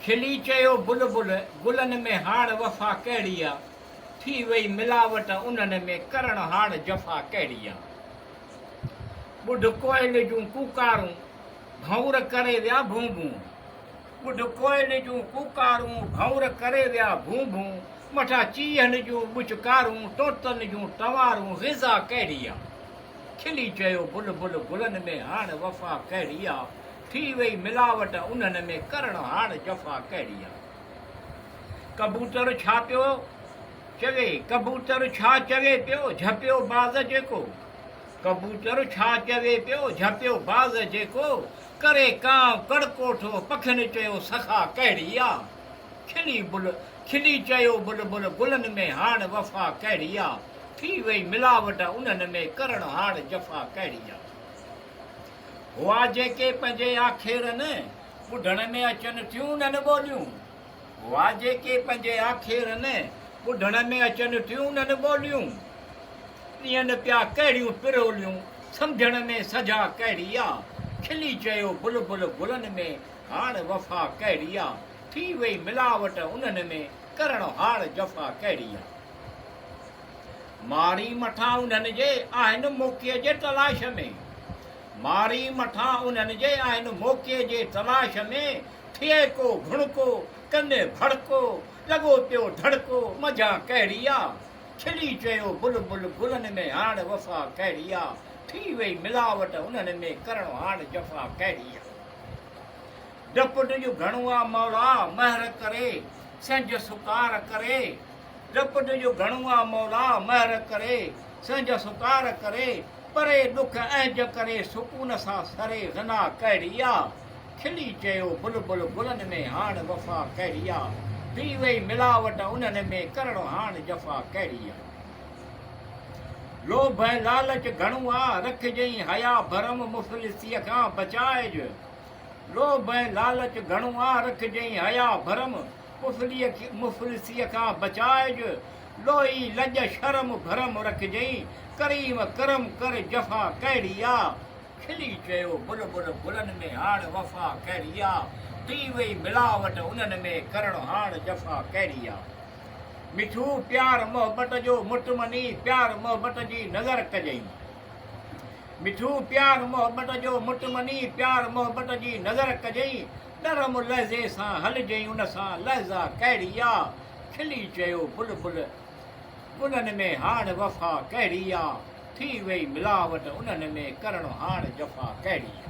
खिली चयो बुलबुल गुलनि में हाड़ वफ़ा कहिड़ी आहे, थी वई मिलावट उन्हनि में करण हाड़ जफ़ा कहिड़ी आहे। ॿुध कोयल जूं कूकारूं भंवर करे विया भूं भूं, ॿुध कोयल जूं कूकारूं भंवर करे विया भूं भूं, मथां चीहनि जूं बुचकारूं तोतनि जूं तवारूं ग़िज़ा कहिड़ी आहे। खिली चयो बुलबुल गुलनि में हाड़ वफ़ा कहिड़ी आहे, थी वई मिलावट उन्हनि में करण हाड़ जफ़ा कहिड़ी आहे। कबूतर छा पियो चवे, कबूतर छा चवे पियो झपियो बाज़ जेको, कबूतर छा चवे पियो झपियो बाज़ जेको, करे कांव कड़कोठो पखियुनि चयो सखा कहिड़ी आहे। खिली चयो बुलबुल गुलनि में हाड़ वफ़ा कहिड़ी आहे, थी वई मिलावट उन्हनि में करण हाड़ जफ़ा कहिड़ी आहे। हुआ जेके पंहिंजे आखेरनि ॿुधण में अचनि थियूं नन ॿोलियूं, हुआ जेके पंहिंजे आखेरनि ॿुधण में अचनि थियूं नन ॿोलियूं, ॾियनि पिया कहिड़ियूं पिरोलियूं सम्झण में सजा कहिड़ी आहे। खिली चयो बुलबुल गुलनि में हाड़ वफ़ा कहिड़ी आहे, थी वई मिलावट उन्हनि में करण हाड़ जफ़ा कहिड़ी आहे। मारी मथां उन्हनि जे आहिनि मौक़े जे तलाश में, मारी मथां उन्हनि जे आहिनि मौक़े जे तलाश में, थिए को घुणको कने भड़को लॻो पियो धड़को मज़ा कहिड़ी आहे। खिली चयो बुलबुल गुलनि में हाड़ वफ़ा कहिड़ी आहे, थी वई मिलावट उन्हनि में करण हाड़ जफ़ा कहिड़ी आहे। डपु जो घणो आहे मौला महर करे संज सुकार करे, डपु जो घणो आहे मौला महर करे संज सुकार करे, परे दुख ऐं करे सुकून सां सरे ग़ना कहिड़ी आहे। खिली चयो बुलबुल गुलनि में हाड़ वफ़ा कहिड़ी आहे, थी वई मिलावट उन्हनि में करण हाड़ जफ़ा कहिड़ी आहे। लोभ ऐं लालच घणो आहे रखिजईं हया भरम मुफ़लिसीअ खां बचाइजि, लोभ ऐं लालच घणो आहे रखिजईं हया भरम मुफ़लिसीअ खां बचाइजि, लोही लॼ शर्म भरम रखिजईं करीम करम कर जफ़ा कहिड़ी आहे। खिली चयो बुलबुल गुलनि में हाड़ वफ़ा कहिड़ी आहे, थी वई मिलावट उन्हनि में करण हाड़ जफ़ा कहिड़ी आहे। मिठू प्यार मोहबत जो मुटमनी प्यार मोहबत जी नज़र कजईं, मिठू प्यार मोहबत जो मुटमनी प्यार मोहबत जी नज़र कजईं, नरम लहज़े सां हलजईं उन सां लहज़ा कहिड़ी आहे। खिली चयो बुलबुल गुलनि में हाड़ वफ़ा कहिड़ी आहे, थी वई मिलावट उन्हनि में करण हाड़ जफ़ा कहिड़ी आहे।